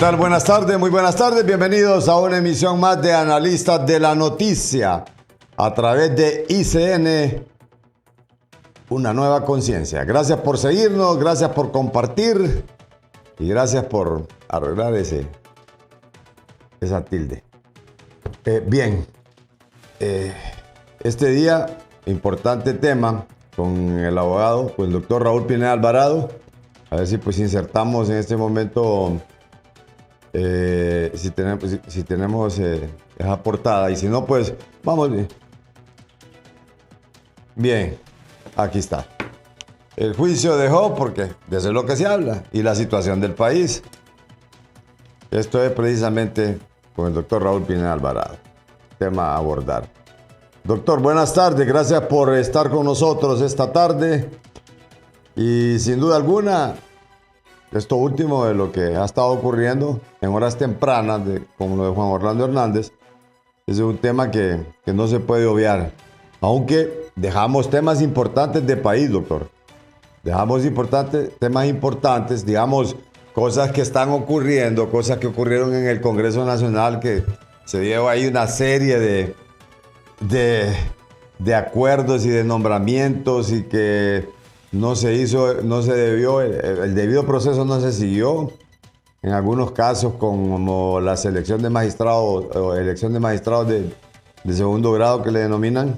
tal? Buenas tardes, muy buenas tardes. Bienvenidos a una emisión más de Analistas de la Noticia a través de ICN, una nueva conciencia. Gracias por seguirnos, gracias por compartir y gracias por arreglar esa tilde. Bien, este día, importante tema con el abogado, con el doctor Raúl Pineda Alvarado. A ver si pues insertamos en este momento, si tenemos esa portada, y si no, pues vamos. Bien, aquí está. El juicio de Job, porque de eso es lo que se habla, y la situación del país. Esto es precisamente con el doctor Raúl Pineda Alvarado. Tema a abordar. Doctor, buenas tardes. Gracias por estar con nosotros esta tarde. Y sin duda alguna, esto último de lo que ha estado ocurriendo en horas tempranas, como lo de Juan Orlando Hernández, es un tema que no se puede obviar. Aunque dejamos temas importantes de país, doctor. Dejamos temas importantes, digamos, cosas que están ocurriendo, cosas que ocurrieron en el Congreso Nacional, que se dio ahí una serie de acuerdos y de nombramientos y que no se debió, el debido proceso no se siguió. En algunos casos, como la selección de magistrados o elección de magistrados de segundo grado que le denominan,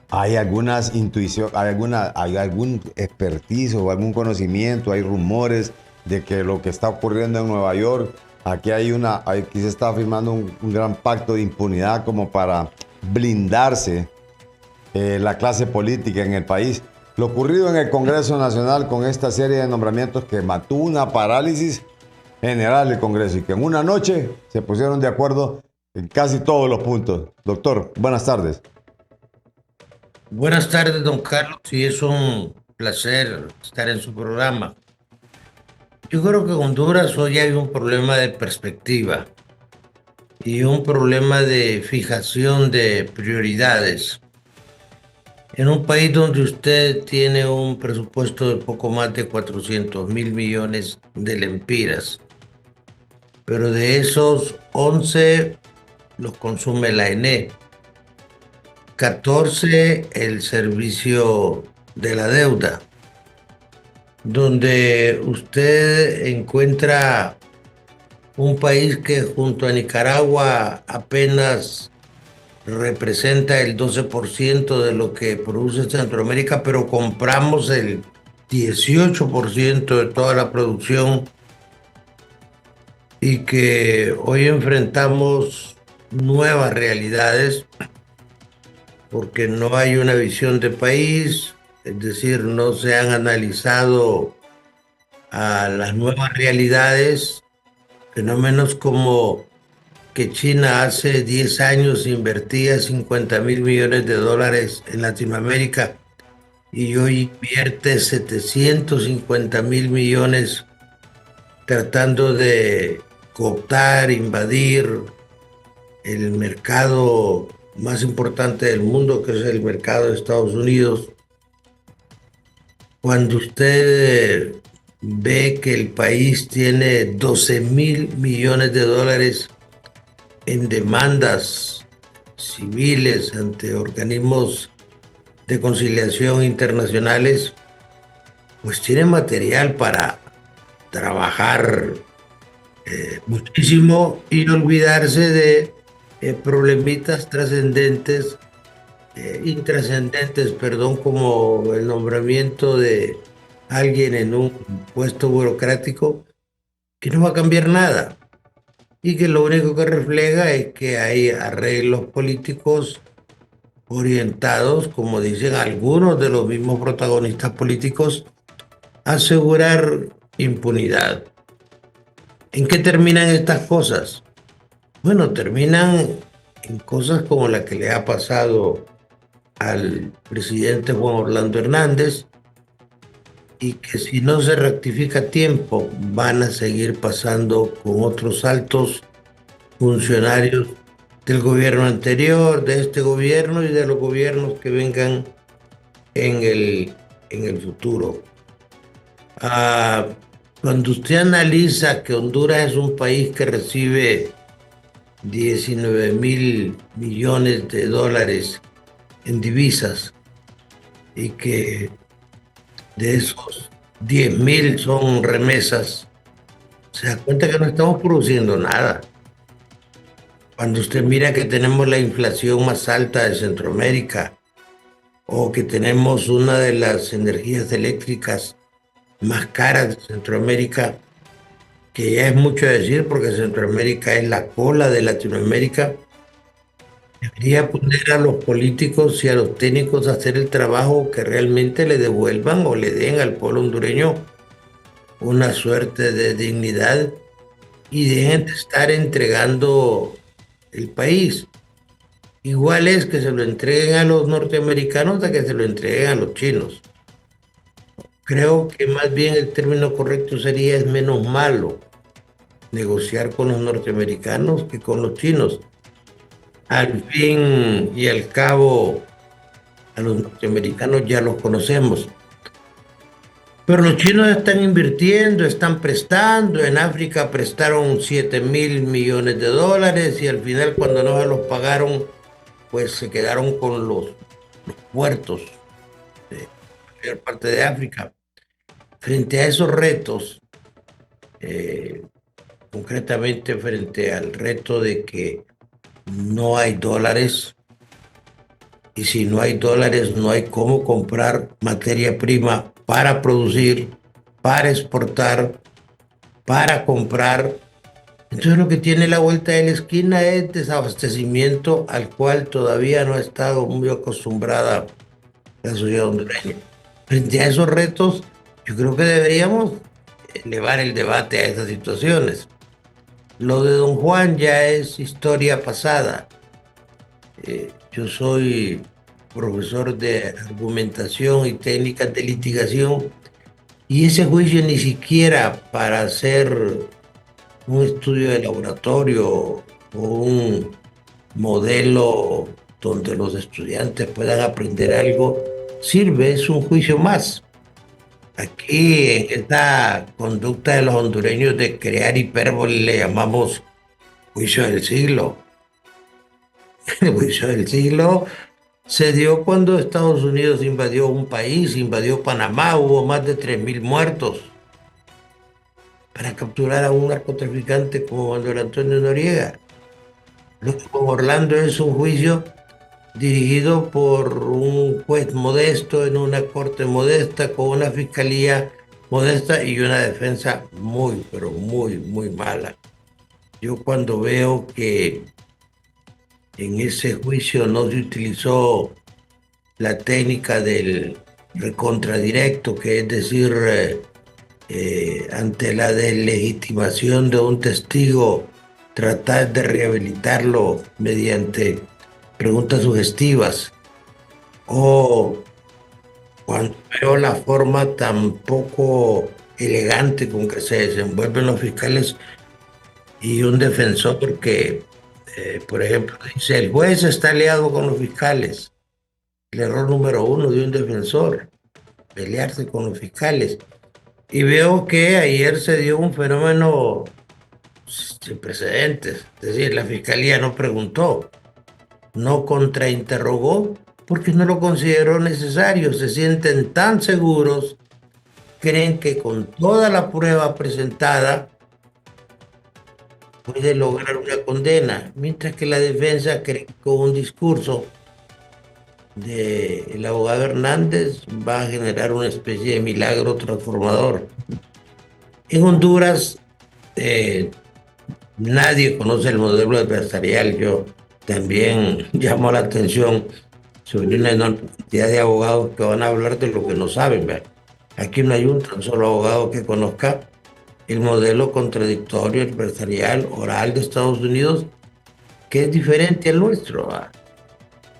hay algunas intuiciones, hay algún expertise o algún conocimiento, hay rumores de que lo que está ocurriendo en Nueva York, aquí se está firmando un gran pacto de impunidad como para blindarse la clase política en el país. Lo ocurrido en el Congreso Nacional con esta serie de nombramientos que mantuvo una parálisis general del Congreso y que en una noche se pusieron de acuerdo en casi todos los puntos. Doctor, buenas tardes. Buenas tardes, don Carlos. Sí, es un placer estar en su programa. Yo creo que en Honduras hoy hay un problema de perspectiva y un problema de fijación de prioridades. En un país donde usted tiene un presupuesto de poco más de 400.000 millones de lempiras, pero de esos 11 los consume la ENE, 14 el servicio de la deuda, donde usted encuentra un país que junto a Nicaragua apenas representa el 12% de lo que produce Centroamérica, pero compramos el 18% de toda la producción, y que hoy enfrentamos nuevas realidades porque no hay una visión de país, es decir, no se han analizado a las nuevas realidades, fenómenos como que China hace 10 años invertía 50.000 millones de dólares en Latinoamérica y hoy invierte 750.000 millones tratando de cooptar, invadir el mercado más importante del mundo, que es el mercado de Estados Unidos. Cuando usted ve que el país tiene 12.000 millones de dólares en demandas civiles ante organismos de conciliación internacionales, pues tiene material para trabajar muchísimo y olvidarse de problemitas trascendentes, intrascendentes, perdón, como el nombramiento de alguien en un puesto burocrático que no va a cambiar nada y que lo único que refleja es que hay arreglos políticos orientados, como dicen algunos de los mismos protagonistas políticos, a asegurar impunidad. ¿En qué terminan estas cosas? Bueno, terminan en cosas como la que le ha pasado al presidente Juan Orlando Hernández, y que si no se rectifica a tiempo van a seguir pasando con otros altos funcionarios del gobierno anterior, de este gobierno y de los gobiernos que vengan en el futuro. Cuando usted analiza que Honduras es un país que recibe 19.000 millones de dólares en divisas y que de esos 10.000 son remesas, se da cuenta que no estamos produciendo nada. Cuando usted mira que tenemos la inflación más alta de Centroamérica o que tenemos una de las energías eléctricas más caras de Centroamérica, que ya es mucho decir porque Centroamérica es la cola de Latinoamérica, debería poner a los políticos y a los técnicos a hacer el trabajo que realmente le devuelvan o le den al pueblo hondureño una suerte de dignidad y dejen de estar entregando el país. Igual es que se lo entreguen a los norteamericanos a que se lo entreguen a los chinos. Creo que más bien el término correcto sería es menos malo negociar con los norteamericanos que con los chinos. Al fin y al cabo, a los norteamericanos ya los conocemos. Pero los chinos están invirtiendo, están prestando. En África prestaron 7.000 millones de dólares y al final cuando no se los pagaron, pues se quedaron con los puertos de la mayor parte de África. Frente a esos retos, eh, concretamente frente al reto de que no hay dólares, y si no hay dólares no hay cómo comprar materia prima para producir, para exportar, para comprar. Entonces lo que tiene la vuelta de la esquina es desabastecimiento al cual todavía no ha estado muy acostumbrada la sociedad hondureña. Frente a esos retos, yo creo que deberíamos elevar el debate a esas situaciones. Lo de Don Juan ya es historia pasada. Yo soy profesor de argumentación y técnicas de litigación y ese juicio ni siquiera para hacer un estudio de laboratorio o un modelo donde los estudiantes puedan aprender algo sirve, es un juicio más. Aquí en esta conducta de los hondureños de crear hipérbole le llamamos juicio del siglo. El juicio del siglo se dio cuando Estados Unidos invadió un país, invadió Panamá, hubo más de 3.000 muertos para capturar a un narcotraficante como Manuel Antonio Noriega. Lo que con Orlando es un juicio dirigido por un juez modesto en una corte modesta, con una fiscalía modesta y una defensa muy, pero muy, muy mala. Yo cuando veo que en ese juicio no se utilizó la técnica del recontradirecto, que es decir, ante la deslegitimación de un testigo, tratar de rehabilitarlo mediante preguntas sugestivas, o cuando veo la forma tan poco elegante con que se desenvuelven los fiscales y un defensor, porque, por ejemplo, dice, el juez está aliado con los fiscales. El error número uno de un defensor, pelearse con los fiscales. Y veo que ayer se dio un fenómeno sin precedentes. Es decir, la fiscalía no preguntó, no contrainterrogó, porque no lo consideró necesario. Se sienten tan seguros, creen que con toda la prueba presentada puede lograr una condena, mientras que la defensa cree que con un discurso del abogado Hernández va a generar una especie de milagro transformador. En Honduras nadie conoce el modelo adversarial. Yo también llamo la atención sobre una enorme cantidad de abogados que van a hablar de lo que no saben. ¿Verdad? Aquí no hay un tan solo abogado que conozca el modelo contradictorio, adversarial, oral de Estados Unidos, que es diferente al nuestro. ¿Verdad?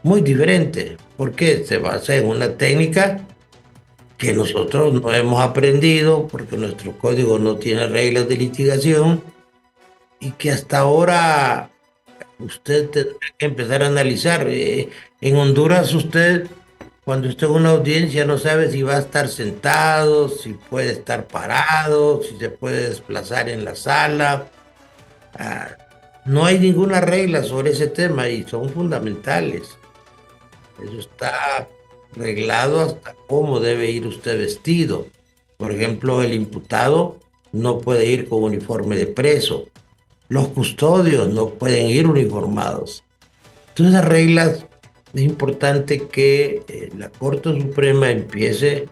Muy diferente, porque se basa en una técnica que nosotros no hemos aprendido, porque nuestro código no tiene reglas de litigación y que hasta ahora usted tendrá que empezar a analizar. En Honduras usted Cuando usted en una audiencia no sabe si va a estar sentado, si puede estar parado, si se puede desplazar en la sala. Ah, no hay ninguna regla sobre ese tema y son fundamentales. Eso está reglado hasta cómo debe ir usted vestido. Por ejemplo, el imputado no puede ir con uniforme de preso. Los custodios no pueden ir uniformados. Entonces, las reglas es importante que la Corte Suprema empiece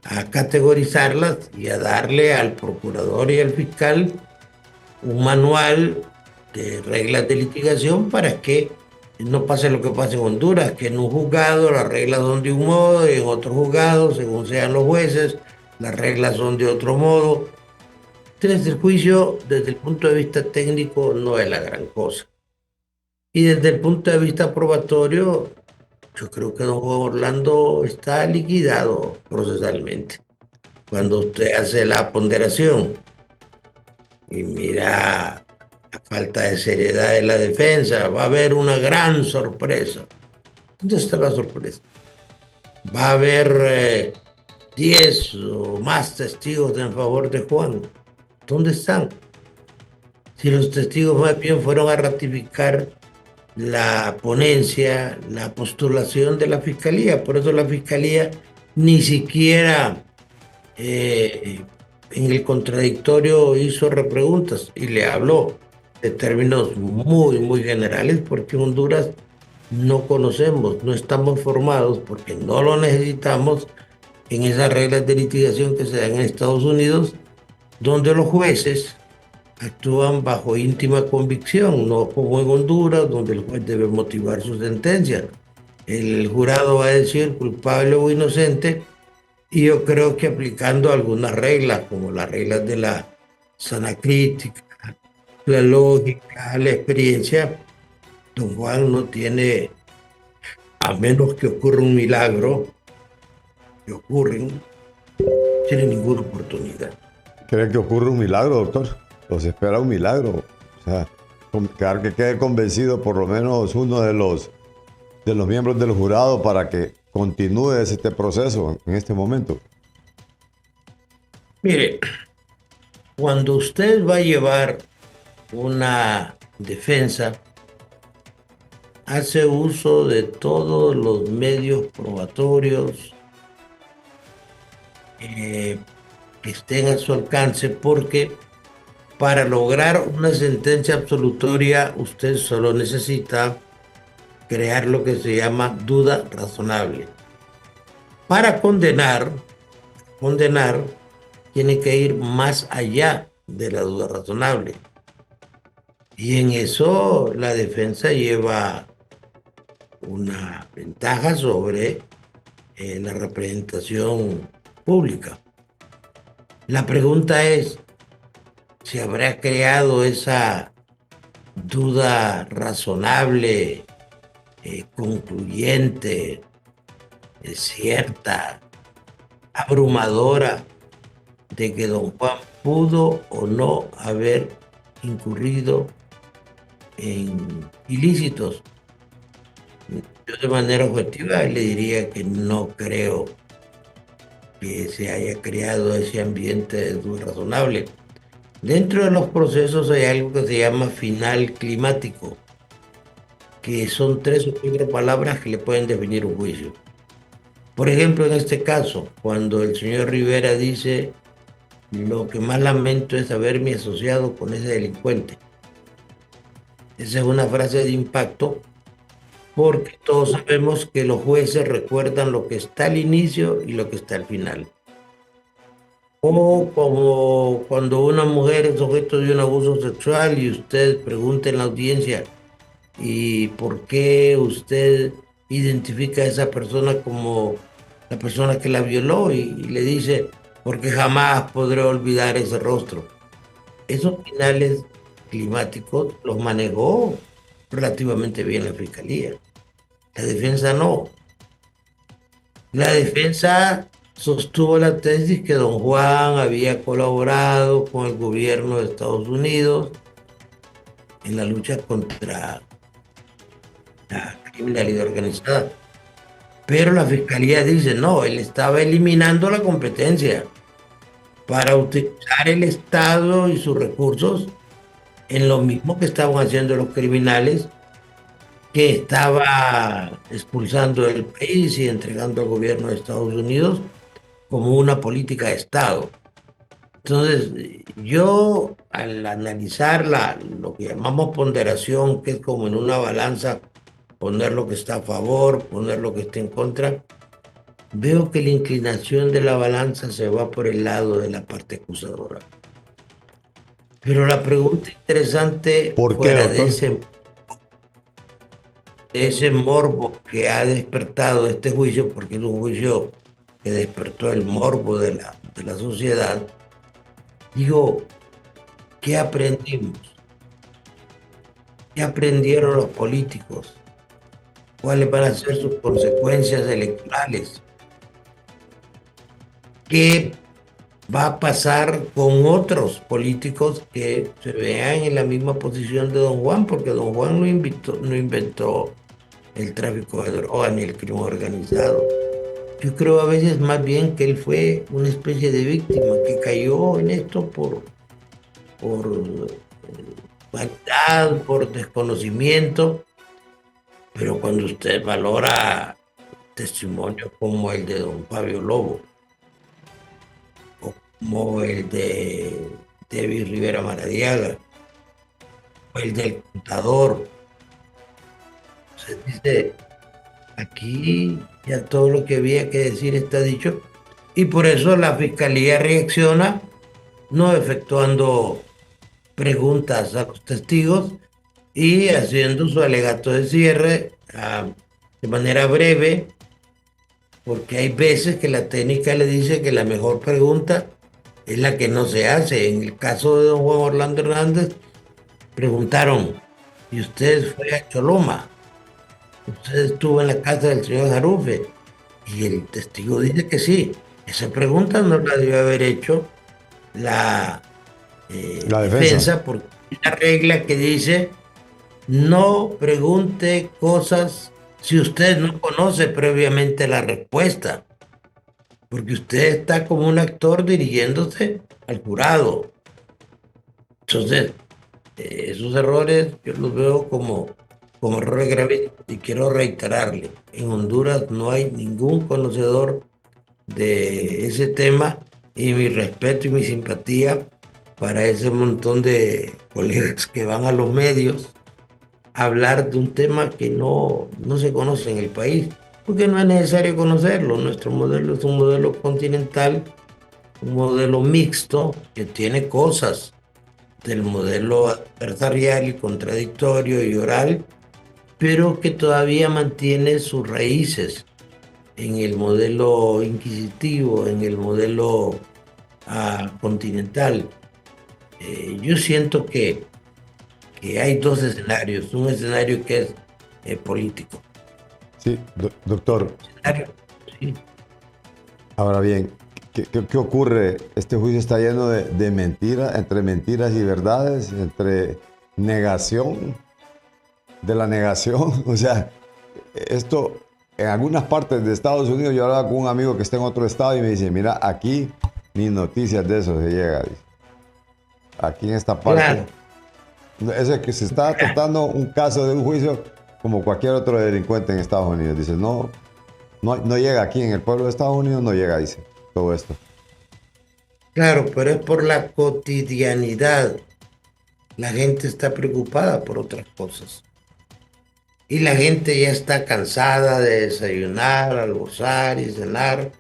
a categorizarlas y a darle al procurador y al fiscal un manual de reglas de litigación para que no pase lo que pasa en Honduras, que en un juzgado las reglas son de un modo y en otro juzgado, según sean los jueces, las reglas son de otro modo. Entonces el juicio desde el punto de vista técnico no es la gran cosa. Y desde el punto de vista probatorio, yo creo que don Juan Orlando está liquidado procesalmente. Cuando usted hace la ponderación y mira la falta de seriedad de la defensa, va a haber una gran sorpresa. ¿Dónde está la sorpresa? Va a haber 10 o más testigos en favor de Juan. ¿Dónde están? Si los testigos más bien fueron a ratificar la ponencia, la postulación de la fiscalía. Por eso la fiscalía ni siquiera en el contradictorio hizo repreguntas y le habló de términos muy, muy generales, porque en Honduras no conocemos, no estamos formados, porque no lo necesitamos en esas reglas de litigación que se dan en Estados Unidos, donde los jueces actúan bajo íntima convicción, no como en Honduras, donde el juez debe motivar su sentencia. El jurado va a decir culpable o inocente, y yo creo que aplicando algunas reglas, como las reglas de la sana crítica, la lógica, la experiencia, don Juan no tiene, a menos que ocurra un milagro, que ocurren, tiene ninguna oportunidad. ¿Cree que ocurre un milagro, doctor? ¿Los espera un milagro? O sea, que quede convencido por lo menos uno de los miembros del jurado para que continúe este proceso en este momento. Mire, cuando usted va a llevar una defensa, hace uso de todos los medios probatorios que estén a su alcance, porque para lograr una sentencia absolutoria usted solo necesita crear lo que se llama duda razonable. Para condenar tiene que ir más allá de la duda razonable. Y en eso la defensa lleva una ventaja sobre la representación pública. La pregunta es, ¿se habrá creado esa duda razonable, concluyente, cierta, abrumadora, de que don Juan pudo o no haber incurrido en ilícitos? Yo de manera objetiva le diría que no creo que se haya creado ese ambiente de duda razonable. Dentro de los procesos hay algo que se llama final climático, que son 3 o 4 palabras que le pueden definir un juicio. Por ejemplo, en este caso, cuando el señor Rivera dice, lo que más lamento es haberme asociado con ese delincuente. Esa es una frase de impacto, porque todos sabemos que los jueces recuerdan lo que está al inicio y lo que está al final. O como cuando una mujer es objeto de un abuso sexual y usted pregunta en la audiencia, ¿y por qué usted identifica a esa persona como la persona que la violó? Y le dice, porque jamás podré olvidar ese rostro. Esos finales climáticos los manejó relativamente bien la fiscalía. La defensa no. La defensa sostuvo la tesis que don Juan había colaborado con el gobierno de Estados Unidos en la lucha contra la criminalidad organizada. Pero la fiscalía dice, no, él estaba eliminando la competencia para utilizar el Estado y sus recursos en lo mismo que estaban haciendo los criminales, que estaba expulsando del país y entregando al gobierno de Estados Unidos como una política de Estado. Entonces, yo al analizar lo que llamamos ponderación, que es como en una balanza poner lo que está a favor, poner lo que está en contra, veo que la inclinación de la balanza se va por el lado de la parte acusadora. Pero la pregunta interesante ¿Por qué, fuera doctor? de ese morbo que ha despertado este juicio, porque es un juicio que despertó el morbo de la sociedad, digo, ¿qué aprendimos? ¿Qué aprendieron los políticos? ¿Cuáles van a ser sus consecuencias electorales? ¿Qué va a pasar con otros políticos que se vean en la misma posición de don Juan? Porque don Juan no inventó el tráfico de drogas ni el crimen organizado. Yo creo a veces más bien que él fue una especie de víctima que cayó en esto por vanidad, por desconocimiento, pero cuando usted valora testimonios como el de don Fabio Lobo, o como el de David Rivera Maradiaga, o el del contador, se dice, aquí ya todo lo que había que decir está dicho, y por eso la fiscalía reacciona no efectuando preguntas a los testigos y haciendo su alegato de cierre de manera breve, porque hay veces que la técnica le dice que la mejor pregunta es la que no se hace. En el caso de don Juan Orlando Hernández, preguntaron, ¿y usted fue a Choloma? ¿Usted estuvo en la casa del señor Jarufe? Y el testigo dice que sí. Esa pregunta no la debió haber hecho la La defensa. defensa, porque hay una regla que dice no pregunte cosas si usted no conoce previamente la respuesta, porque usted está como un actor dirigiéndose al jurado. Entonces, esos errores yo los veo como errores graves y quiero reiterarle, en Honduras no hay ningún conocedor de ese tema y mi respeto y mi simpatía para ese montón de colegas que van a los medios a hablar de un tema que no se conoce en el país, porque no es necesario conocerlo. Nuestro modelo es un modelo continental, un modelo mixto que tiene cosas del modelo adversarial y contradictorio y oral, pero que todavía mantiene sus raíces en el modelo inquisitivo, en el modelo continental. Yo siento que hay dos escenarios, un escenario que es político. Sí, doctor. Escenario, sí, Ahora bien, ¿qué ocurre? Este juicio está lleno de mentiras, entre mentiras y verdades, entre negación de la negación. O sea, esto en algunas partes de Estados Unidos, yo hablaba con un amigo que está en otro estado y me dice, mira, aquí ni noticias de eso se llega. Dice. Aquí en esta parte, claro, es que se está tratando un caso de un juicio como cualquier otro delincuente en Estados Unidos. Dice, no llega aquí en el pueblo de Estados Unidos, no llega, dice, todo esto. claro, pero es por la cotidianidad. La gente está preocupada por otras cosas. Y la gente ya está cansada de desayunar, almorzar y cenar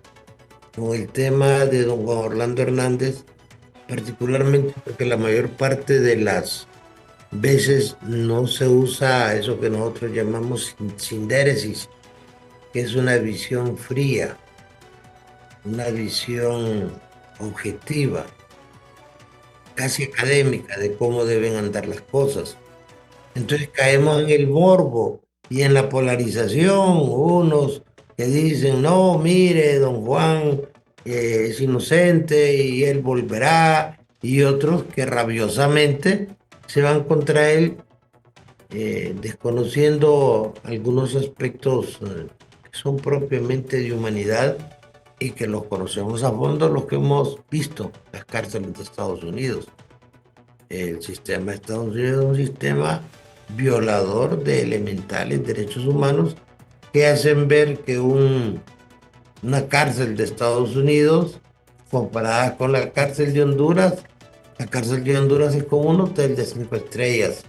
con el tema de don Juan Orlando Hernández, particularmente porque la mayor parte de las veces no se usa eso que nosotros llamamos sindéresis, que es una visión fría, una visión objetiva, casi académica de cómo deben andar las cosas. Entonces caemos en el morbo y en la polarización, unos que dicen, no, mire, don Juan es inocente y él volverá, y otros que rabiosamente se van contra él, desconociendo algunos aspectos que son propiamente de humanidad y que los conocemos a fondo los que hemos visto las cárceles de Estados Unidos. El sistema de Estados Unidos es un sistema violador de elementales derechos humanos que hacen ver que una cárcel de Estados Unidos, comparada con la cárcel de Honduras, la cárcel de Honduras es como un hotel de 5 estrellas.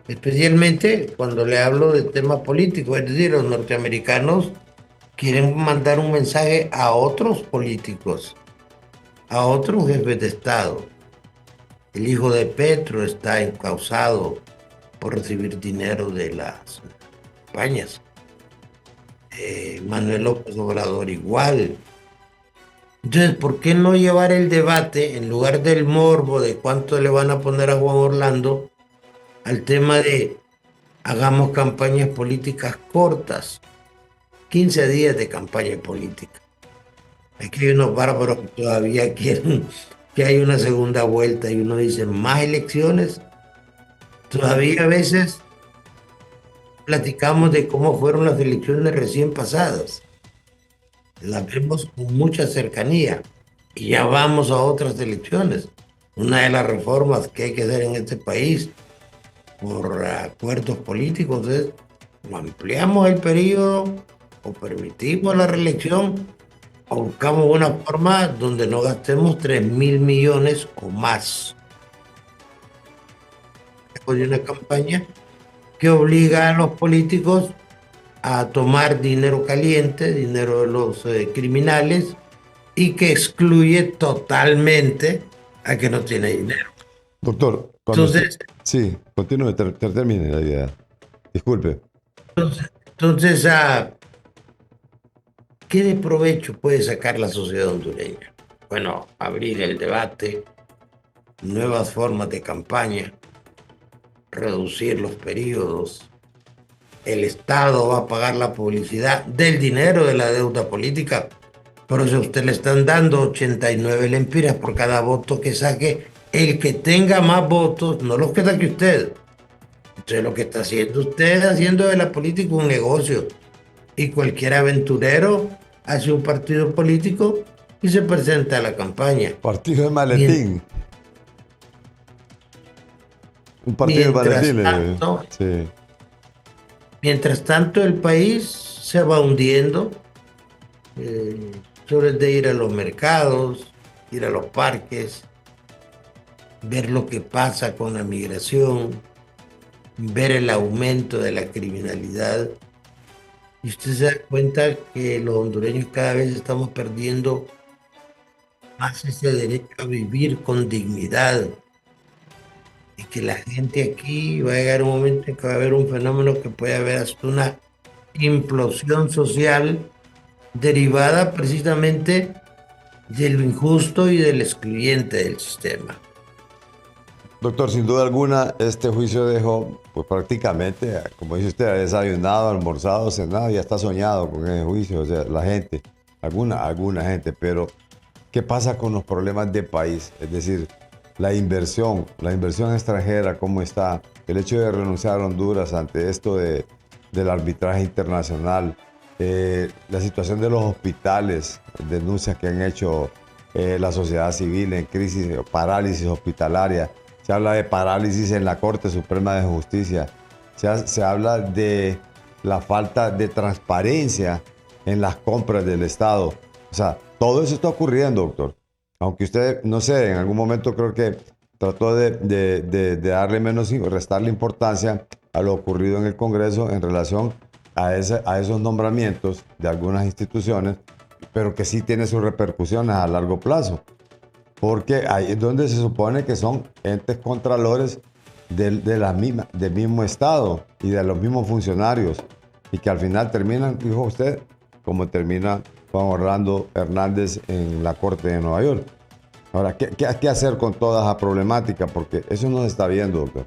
Especialmente cuando le hablo de temas políticos, es decir, los norteamericanos quieren mandar un mensaje a otros políticos, a otros jefes de Estado. El hijo de Petro está encausado por recibir dinero de las campañas. Manuel López Obrador igual. Entonces, ¿por qué no llevar el debate en lugar del morbo de cuánto le van a poner a Juan Orlando al tema de hagamos campañas políticas cortas, 15 días de campaña política? Aquí hay unos bárbaros que todavía quieren que haya una segunda vuelta y uno dice más elecciones. Todavía a veces platicamos de cómo fueron las elecciones recién pasadas. Las vemos con mucha cercanía y ya vamos a otras elecciones. Una de las reformas que hay que hacer en este país por acuerdos políticos es o ampliamos el periodo o permitimos la reelección o buscamos una forma donde no gastemos 3.000 millones o más después de una campaña que obliga a los políticos a tomar dinero caliente, dinero de los criminales, y que excluye totalmente a que no tiene dinero. Doctor, cuando usted... Entonces, Sí, continúe, termine la idea. Disculpe. entonces, ¿qué de provecho puede sacar la sociedad hondureña? Bueno, abrir el debate, nuevas formas de campaña, reducir los periodos. El Estado va a pagar la publicidad del dinero de la deuda política. Por eso a usted le están dando 89 lempiras por cada voto que saque el que tenga más votos, no los que saque usted. Entonces lo que está haciendo usted es haciendo de la política un negocio. Y cualquier aventurero hace un partido político y se presenta a la campaña. Partido de maletín. Un partido de maletín. Sí. Mientras tanto, el país se va hundiendo. Solo es de ir a los mercados, ir a los parques, ver lo que pasa con la migración, ver el aumento de la criminalidad. Y usted se da cuenta que los hondureños cada vez estamos perdiendo más ese derecho a vivir con dignidad. Y que la gente aquí va a llegar un momento en que va a haber un fenómeno que puede haber hasta una implosión social derivada precisamente de lo injusto y del excluyente del sistema. Doctor, sin duda alguna, este juicio dejó, pues prácticamente, como dice usted, ha desayunado, almorzado, cenado, ya está soñado con ese juicio, o sea, la gente, alguna gente, pero ¿qué pasa con los problemas de país? Es decir, la inversión extranjera, ¿cómo está? El hecho de renunciar a Honduras ante esto del arbitraje internacional, la situación de los hospitales, denuncias que han hecho la sociedad civil en crisis, parálisis hospitalaria. Se habla de parálisis en la Corte Suprema de Justicia. Se habla de la falta de transparencia en las compras del Estado. O sea, todo eso está ocurriendo, doctor. Aunque usted, no sé, en algún momento creo que trató de darle restarle importancia a lo ocurrido en el Congreso en relación a esos nombramientos de algunas instituciones, pero que sí tiene sus repercusiones a largo plazo. Porque ahí es donde se supone que son entes contralores del mismo Estado y de los mismos funcionarios, y que al final terminan, dijo usted, como termina Juan Orlando Hernández en la Corte de Nueva York. Ahora, ¿qué hacer con toda esa problemática? Porque eso no se está viendo, doctor.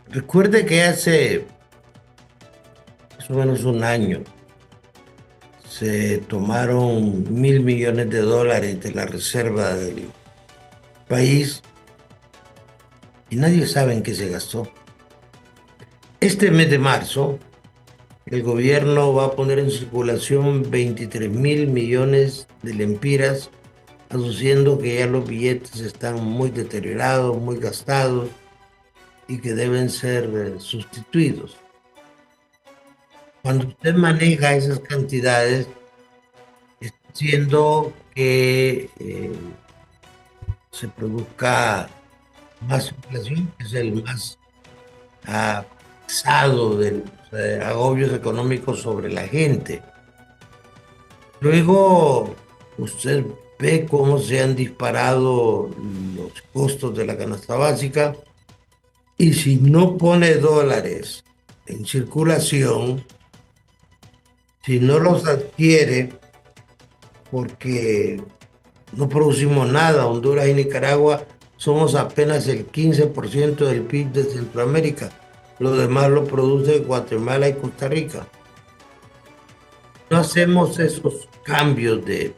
Recuerde que hace más o menos un año se tomaron $1.000 millones de la reserva del país y nadie sabe en qué se gastó. Este mes de marzo, el gobierno va a poner en circulación 23.000 millones de lempiras, aduciendo que ya los billetes están muy deteriorados, muy gastados y que deben ser sustituidos. Cuando usted maneja esas cantidades, está haciendo que se produzca más inflación, que es el más pesado de los agobios económicos sobre la gente. Luego, usted ve cómo se han disparado los costos de la canasta básica y si no pone dólares en circulación, si no los adquiere porque no producimos nada, Honduras y Nicaragua somos apenas el 15% del PIB de Centroamérica. Lo demás lo produce Guatemala y Costa Rica. No hacemos esos cambios de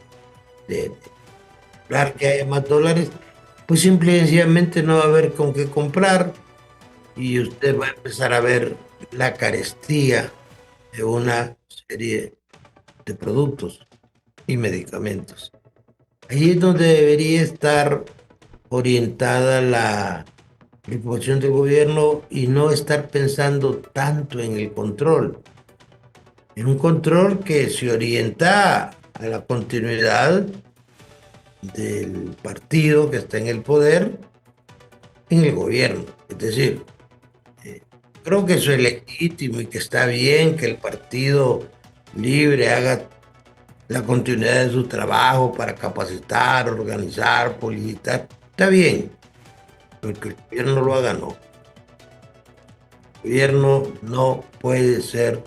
lograr que haya más dólares, pues simple y sencillamente no va a haber con qué comprar y usted va a empezar a ver la carestía de una serie de productos y medicamentos. Ahí es donde debería estar orientada la preocupación del gobierno y no estar pensando tanto en el control. En un control que se orienta a la continuidad del partido que está en el poder en el gobierno. Es decir, creo que eso es legítimo y que está bien que el Partido Libre haga la continuidad de su trabajo para capacitar, organizar, publicitar. Está bien, pero que el gobierno lo haga, no. El gobierno no puede ser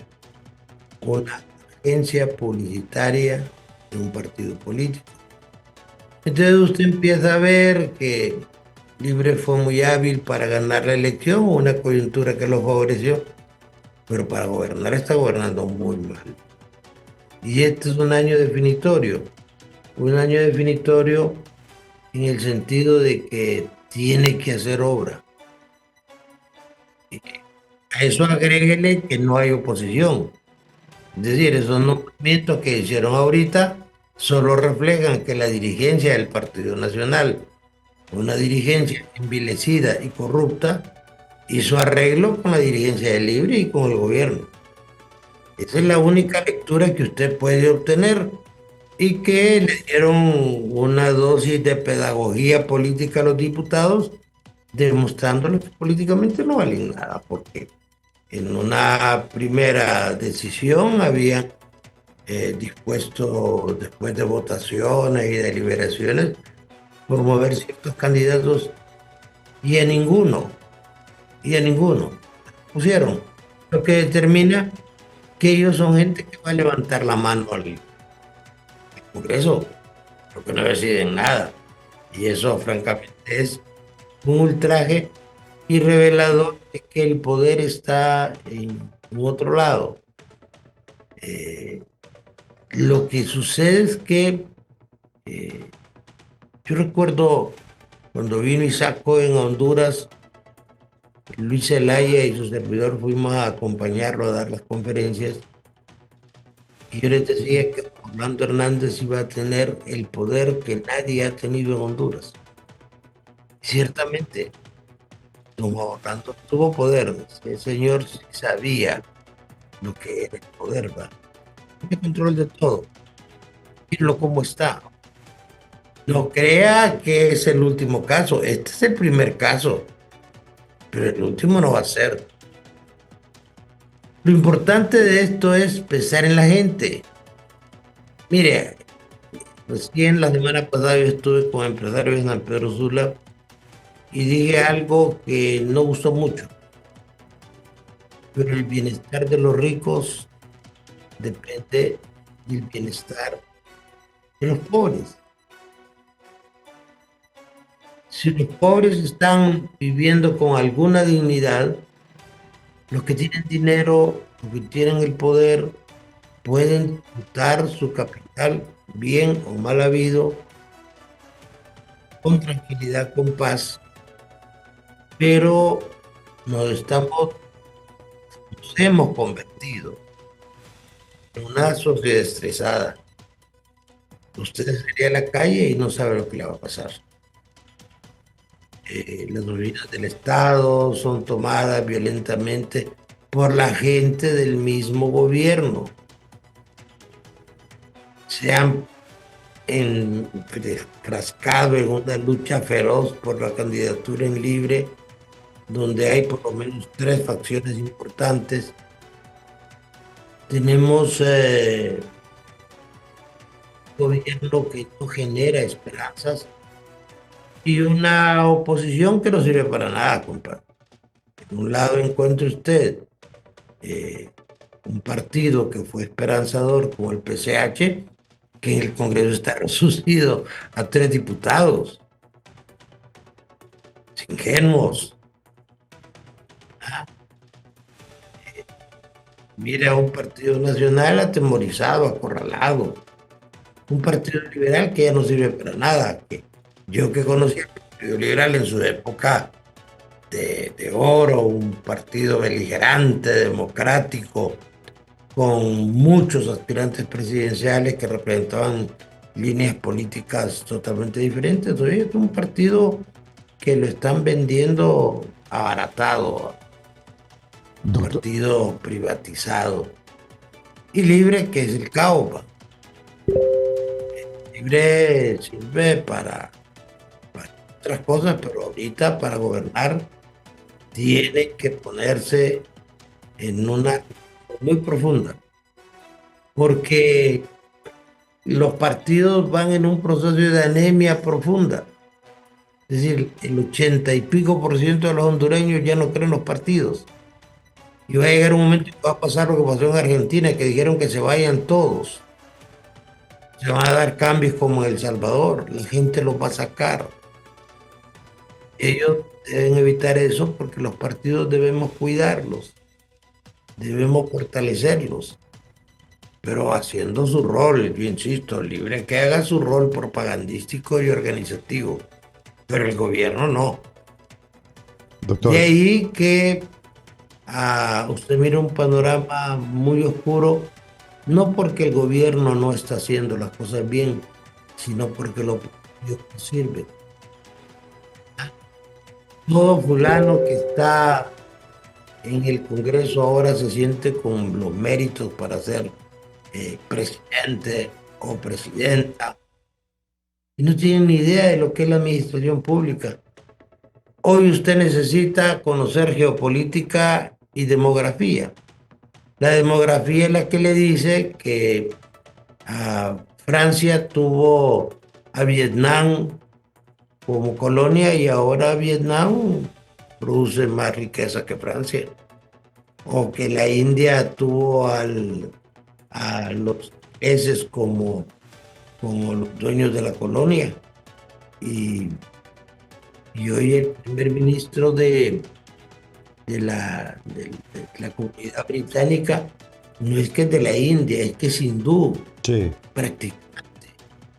una agencia publicitaria de un partido político. Entonces usted empieza a ver que Libre fue muy hábil para ganar la elección, una coyuntura que lo favoreció, pero para gobernar está gobernando muy mal. Y este es un año definitorio en el sentido de que tiene que hacer obra. A eso agréguele que no hay oposición. Es decir, esos nombramientos que hicieron ahorita solo reflejan que la dirigencia del Partido Nacional, una dirigencia envilecida y corrupta, hizo arreglo con la dirigencia del Libre y con el gobierno. Esa es la única lectura que usted puede obtener y que le dieron una dosis de pedagogía política a los diputados, demostrándoles que políticamente no valen nada, porque en una primera decisión habían dispuesto, después de votaciones y deliberaciones, promover ciertos candidatos y a ninguno pusieron, lo que determina que ellos son gente que va a levantar la mano al Congreso, porque no deciden nada. Y eso, francamente, es un ultraje y revelador de que el poder está en otro lado. Lo que sucede es que yo recuerdo cuando vino Isaac en Honduras, Luis Zelaya y su servidor fuimos a acompañarlo a dar las conferencias. Y yo les decía que Orlando Hernández iba a tener el poder que nadie ha tenido en Honduras. Ciertamente, don Orlando tuvo poder. El señor sí sabía lo que era el poder, ¿va? Tiene control de todo. Míralo cómo está. No crea que es el último caso. Este es el primer caso, pero el último no va a ser. Lo importante de esto es pensar en la gente. Mire, recién la semana pasada yo estuve con empresarios en San Pedro Sula y dije algo que no gustó mucho, pero el bienestar de los ricos depende del bienestar de los pobres. Si los pobres están viviendo con alguna dignidad, los que tienen dinero, los que tienen el poder, pueden usar su capital bien o mal habido, con tranquilidad, con paz, pero nos hemos convertido una sociedad estresada. Usted salía a la calle y no sabe lo que le va a pasar. Las oficinas del Estado son tomadas violentamente por la gente del mismo gobierno. Se han enfrascado en una lucha feroz por la candidatura en libre, donde hay por lo menos tres facciones importantes. Tenemos un gobierno que no genera esperanzas y una oposición que no sirve para nada, compadre. En un lado encuentra usted eh, un partido que fue esperanzador como el PCH, que en el Congreso está reducido a 3 diputados, ingenuos. Mira, un partido nacional atemorizado, acorralado, un partido liberal que ya no sirve para nada, que yo que conocí al Partido Liberal en su época de oro, un partido beligerante, democrático, con muchos aspirantes presidenciales que representaban líneas políticas totalmente diferentes. Hoy es un partido que lo están vendiendo abaratado, un Doctor, partido privatizado y libre, que es el caos. Libre sirve para otras cosas, pero ahorita para gobernar tiene que ponerse en una muy profunda, porque los partidos van en un proceso de anemia profunda. Es decir, el 80 y pico% de los hondureños ya no creen los partidos. Y va a llegar un momento que va a pasar lo que pasó en Argentina, que dijeron que se vayan todos. Se van a dar cambios como en El Salvador. La gente los va a sacar. Ellos deben evitar eso porque los partidos debemos cuidarlos, debemos fortalecerlos, pero haciendo su rol, yo insisto, libre que haga su rol propagandístico y organizativo, pero el gobierno no. De doctor, ahí que usted mira un panorama muy oscuro, no porque el gobierno no está haciendo las cosas bien, sino porque los partidos no sirven. Todo fulano que está en el Congreso ahora se siente con los méritos para ser presidente o presidenta y no tienen ni idea de lo que es la administración pública. Hoy usted necesita conocer geopolítica y demografía. La demografía es la que le dice que Francia tuvo a Vietnam como colonia y ahora Vietnam produce más riqueza que Francia. O que la India tuvo a los ingleses como los dueños de la colonia. Y, y hoy el primer ministro de la comunidad británica no es que es de la India, es que es hindú, sí. prácticamente.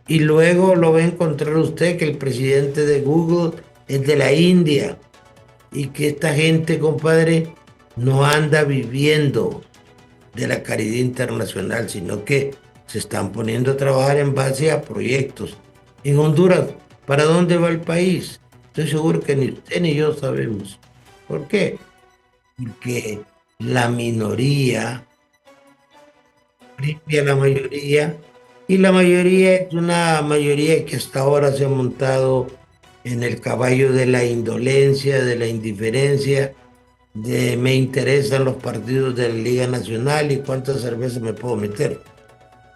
Y luego lo va a encontrar usted que el presidente de Google es de la India y que esta gente, compadre, no anda viviendo de la caridad internacional, sino que se están poniendo a trabajar en base a proyectos. En Honduras, ¿para dónde va el país? Estoy seguro que ni usted ni yo sabemos. ¿Por qué? Porque la minoría oprime a la mayoría y la mayoría es una mayoría que hasta ahora se ha montado en el caballo de la indolencia, de la indiferencia, de me interesan los partidos de la Liga Nacional y cuántas cervezas me puedo meter.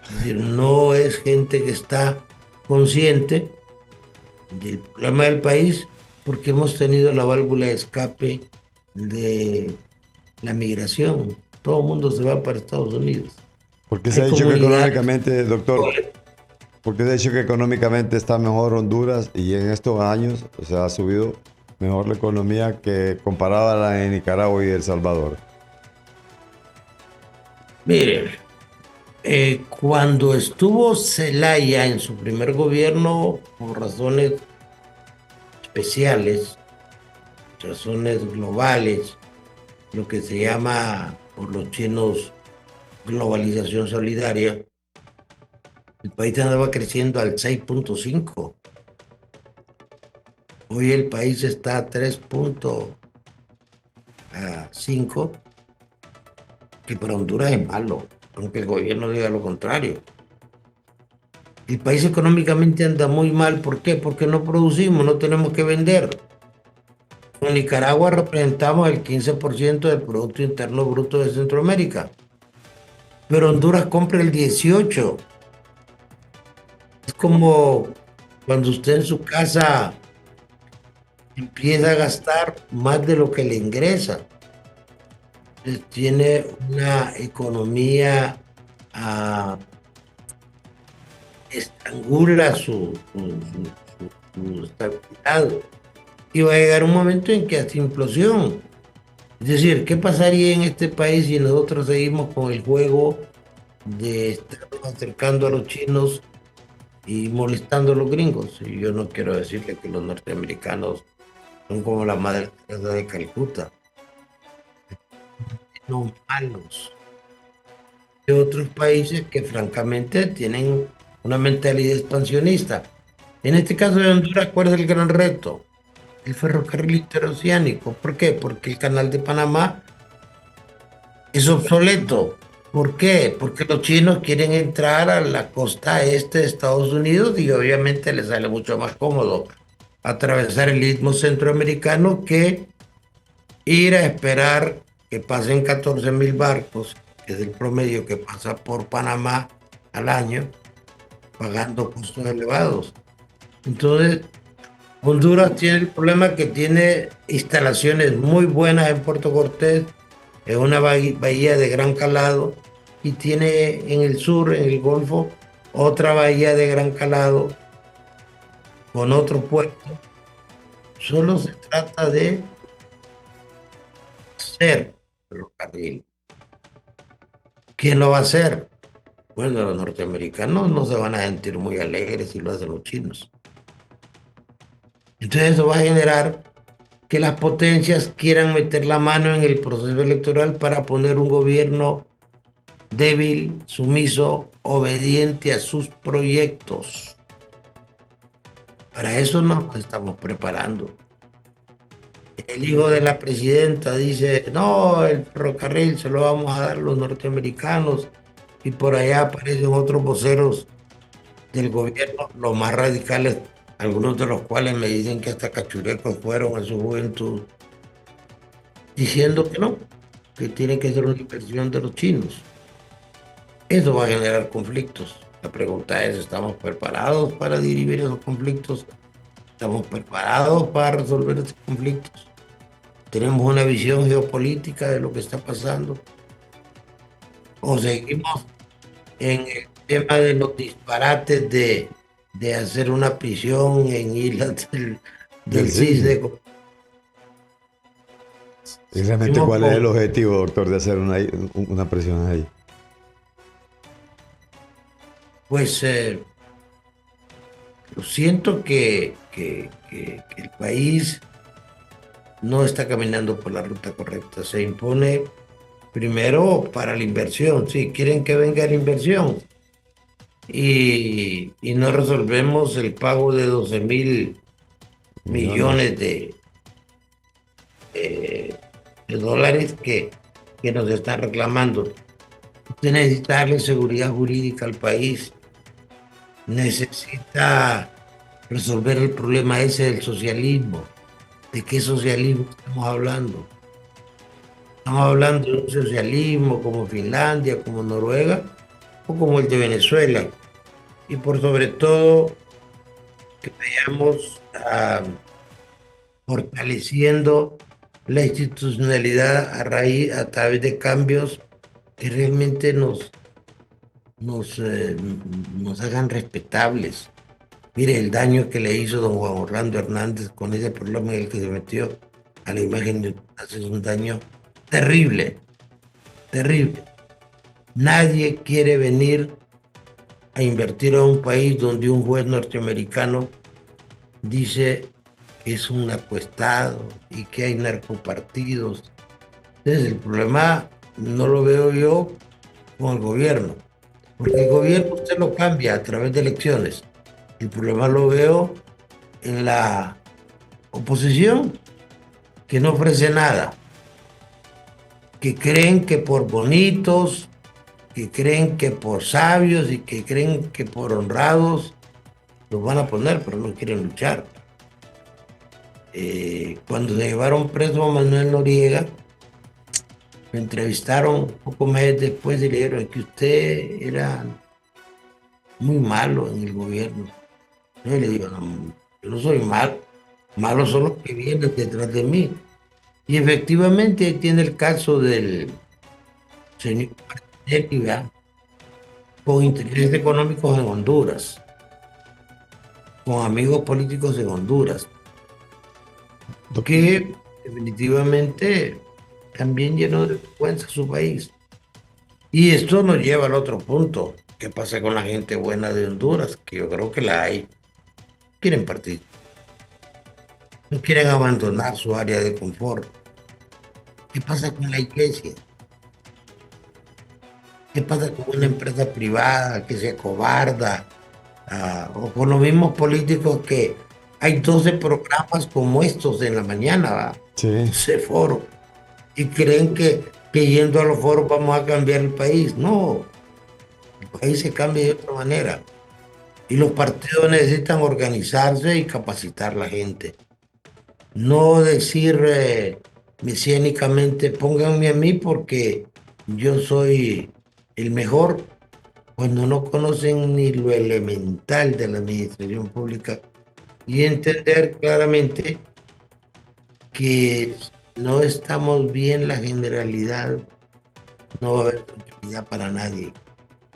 Es decir, no es gente que está consciente del problema del país porque hemos tenido la válvula de escape de la migración. Todo el mundo se va para Estados Unidos. Porque se Hay ha dicho que comunidades. económicamente, doctor, porque se ha dicho que económicamente está mejor Honduras y en estos años se ha subido mejor la economía que comparada a la de Nicaragua y El Salvador. Mire, cuando estuvo Zelaya en su primer gobierno, por razones especiales, razones globales, lo que se llama por los chinos globalización solidaria, el país andaba creciendo al 6.5. Hoy el país está a 3.5, que para Honduras es malo, aunque el gobierno diga lo contrario. El país económicamente anda muy mal. ¿Por qué? Porque no producimos, no tenemos que vender. En Nicaragua representamos el 15% del Producto Interno Bruto de Centroamérica, pero Honduras compra el 18%. Es como cuando usted en su casa empieza a gastar más de lo que le ingresa. Tiene una economía, ah, estrangula su estabilidad. Y va a llegar un momento en que hasta implosión. Es decir, ¿qué pasaría en este país si nosotros seguimos con el juego de estarnos acercando a los chinos y molestando a los gringos? Y yo no quiero decirle que los norteamericanos son como la madre Teresa de Calcuta, no malos. De otros países que francamente tienen una mentalidad expansionista. En este caso de Honduras, ¿cuál es el gran reto? El ferrocarril interoceánico. ¿Por qué? Porque el canal de Panamá es obsoleto. ¿Por qué? Porque los chinos quieren entrar a la costa este de Estados Unidos y obviamente les sale mucho más cómodo atravesar el istmo centroamericano que ir a esperar que pasen 14.000 barcos, que es el promedio que pasa por Panamá al año, pagando costos elevados. Entonces, Honduras tiene el problema que tiene instalaciones muy buenas en Puerto Cortés, es una bahía de gran calado, y tiene en el sur, en el Golfo, otra bahía de gran calado con otro puerto. Solo se trata de hacer ferrocarril. ¿Quién lo va a hacer? Bueno, los norteamericanos no se van a sentir muy alegres si lo hacen los chinos. Entonces eso va a generar que las potencias quieran meter la mano en el proceso electoral para poner un gobierno débil, sumiso, obediente a sus proyectos. Para eso nos estamos preparando. El hijo de la presidenta dice, no, el ferrocarril se lo vamos a dar a los norteamericanos, y por allá aparecen otros voceros del gobierno, los más radicales, algunos de los cuales me dicen que hasta cachurecos fueron en su juventud, diciendo que no, que tiene que ser una inversión de los chinos. Eso va a generar conflictos. La pregunta es, ¿estamos preparados para dirimir esos conflictos? ¿Estamos preparados para resolver esos conflictos? ¿Tenemos una visión geopolítica de lo que está pasando? ¿O seguimos en el tema de los disparates de hacer una prisión en islas Del del cisne. CISDE? ¿Y realmente Seguimos cuál es el con, objetivo, doctor, de hacer una presión ahí? pues, siento que el país no está caminando por la ruta correcta. Se impone primero para la inversión, sí, quieren que venga la inversión y no resolvemos el pago de 12.000 Millones. millones eh, de dólares que nos están reclamando. Usted necesita darle seguridad jurídica al país, necesita resolver el problema ese del socialismo. ¿De qué socialismo estamos hablando? Estamos hablando de un socialismo como Finlandia, como Noruega o como el de Venezuela. Y por sobre todo, que vayamos fortaleciendo la institucionalidad a través de cambios que realmente nos hagan respetables. Mire el daño que le hizo don Juan Orlando Hernández con ese problema en el que se metió a la imagen de Honduras. Es un daño terrible, terrible. Nadie quiere venir a invertir a un país donde un juez norteamericano dice que es un narcoestado y que hay narcopartidos. Entonces el problema no lo veo yo con el gobierno. Porque el gobierno usted lo cambia a través de elecciones. El problema lo veo en la oposición, que no ofrece nada, que creen que por bonitos, que creen que por sabios y que creen que por honrados los van a poner, pero no quieren luchar. Cuando se llevaron preso a Manuel Noriega, me entrevistaron pocos meses después y le dijeron que usted era muy malo en el gobierno. Yo le digo, no, yo no soy malo, malos son los que vienen detrás de mí. Y efectivamente ahí tiene el caso del señor Martinelli, ¿verdad? Con intereses económicos en Honduras, con amigos políticos en Honduras, que definitivamente también llenó de vergüenza su país. Y esto nos lleva al otro punto. ¿Qué pasa con la gente buena de Honduras? Que yo creo que la hay. Quieren partir. No quieren abandonar su área de confort. ¿Qué pasa con la iglesia? ¿Qué pasa con una empresa privada que se acobarda? O con los mismos políticos que hay 12 programas como estos en la mañana, ¿va? Sí. 12 foros. Y creen que yendo a los foros vamos a cambiar el país. No, el país se cambia de otra manera. Y los partidos necesitan organizarse y capacitar a la gente. No decir mesiánicamente, pónganme a mí porque yo soy el mejor, cuando no conocen ni lo elemental de la administración pública y entender claramente que no estamos bien la generalidad, no va a haber tranquilidad para nadie.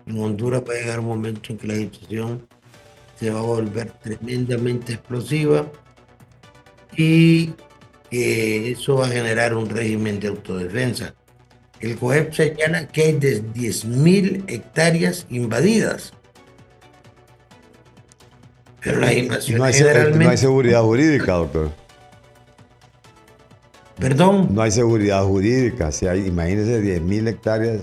En Honduras va a llegar un momento en que la situación se va a volver tremendamente explosiva y que eso va a generar un régimen de autodefensa. El COEP señala que hay de 10.000 hectáreas invadidas. Pero las No invasiones hay, generalmente... no hay seguridad jurídica, doctor. Perdón, No hay seguridad jurídica. Si hay, imagínense 10.000 hectáreas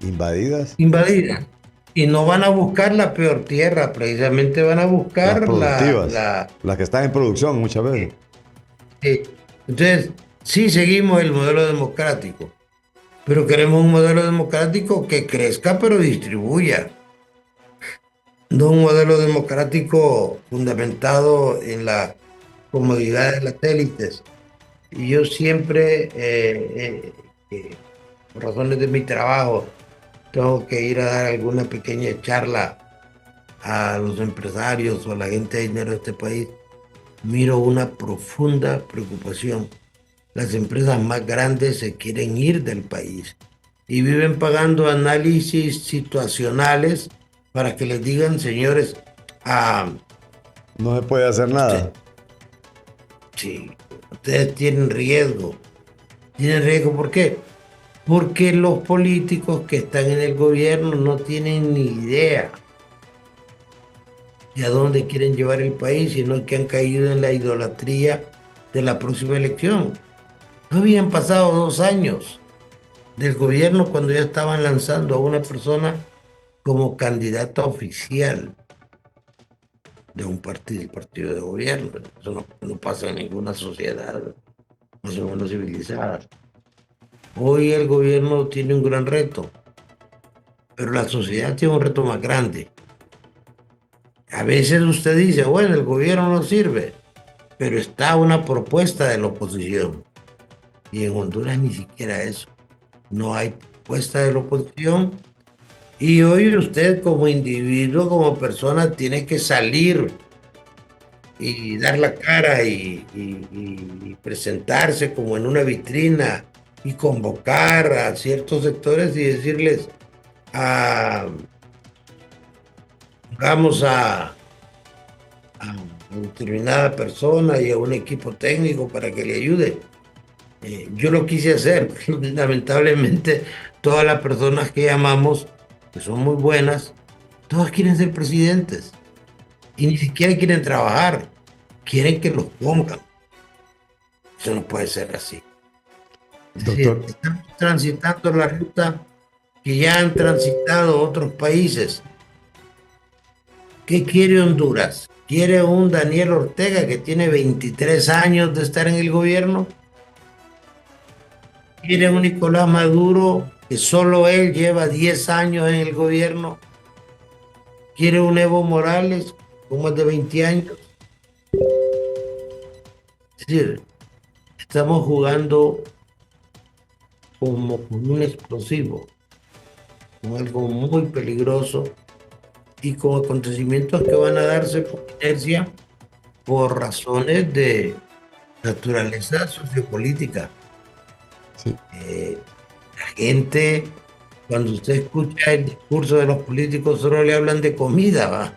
invadidas. invadidas. Y no van a buscar la peor tierra, precisamente van a Las buscar productivas. Las que están en producción muchas veces. Entonces, sí seguimos el modelo democrático, pero queremos un modelo democrático que crezca pero distribuya. No un modelo democrático fundamentado en la comodidad de las élites. Y yo siempre, por razones de mi trabajo, tengo que ir a dar alguna pequeña charla a los empresarios o a la gente de dinero de este país. Miro una profunda preocupación. Las empresas más grandes se quieren ir del país y viven pagando análisis situacionales para que les digan, señores, No se puede hacer nada. sí, ustedes tienen riesgo. ¿Tienen riesgo por qué? Porque los políticos que están en el gobierno no tienen ni idea de a dónde quieren llevar el país, sino que han caído en la idolatría de la próxima elección. No habían pasado 2 años del gobierno cuando ya estaban lanzando a una persona como candidata oficial de un partido, el partido de gobierno. Eso no pasa en ninguna sociedad más o menos civilizada. Hoy el gobierno tiene un gran reto, pero la sociedad tiene un reto más grande. A veces usted dice, bueno, el gobierno no sirve, pero está una propuesta de la oposición. Y en Honduras ni siquiera eso. No hay propuesta de la oposición. Y hoy usted como individuo, como persona, tiene que salir y dar la cara y presentarse como en una vitrina y convocar a ciertos sectores y decirles, vamos a determinada persona y a un equipo técnico para que le ayude. Yo lo quise hacer, pero lamentablemente todas las personas que llamamos, que son muy buenas, todas quieren ser presidentes y ni siquiera quieren trabajar, quieren que los pongan. Eso no puede ser así. Es decir, Doctor, estamos transitando la ruta que ya han transitado otros países. ¿Qué quiere Honduras? ¿Quiere un Daniel Ortega que tiene 23 años de estar en el gobierno? ¿Quiere un Nicolás Maduro que solo él lleva 10 años en el gobierno? ¿Quiere un Evo Morales con más de 20 años? Es decir, estamos jugando como con un explosivo, con algo muy peligroso y con acontecimientos que van a darse por inercia, por razones de naturaleza sociopolítica. Sí. La gente, cuando usted escucha el discurso de los políticos, solo le hablan de comida, ¿va?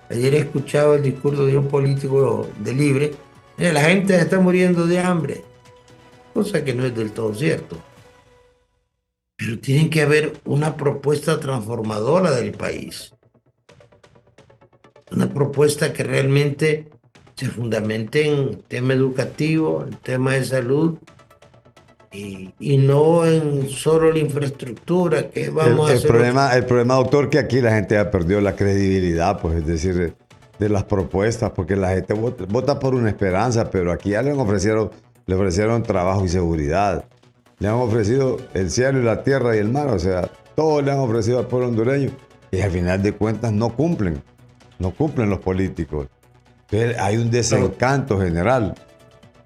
Ayer he escuchado el discurso de un político de Libre: La gente está muriendo de hambre", cosa que no es del todo cierto. Pero tiene que haber una propuesta transformadora del país, una propuesta que realmente se fundamente en tema educativo, en tema de salud, y no en solo la infraestructura que vamos a hacer. El problema, doctor, que aquí la gente ha perdido la credibilidad, pues, es decir, de las propuestas, porque la gente vota por una esperanza, pero aquí ya le ofrecieron trabajo y seguridad. Le han ofrecido el cielo y la tierra y el mar, o sea, todo le han ofrecido al pueblo hondureño y al final de cuentas no cumplen los políticos. Entonces hay un desencanto general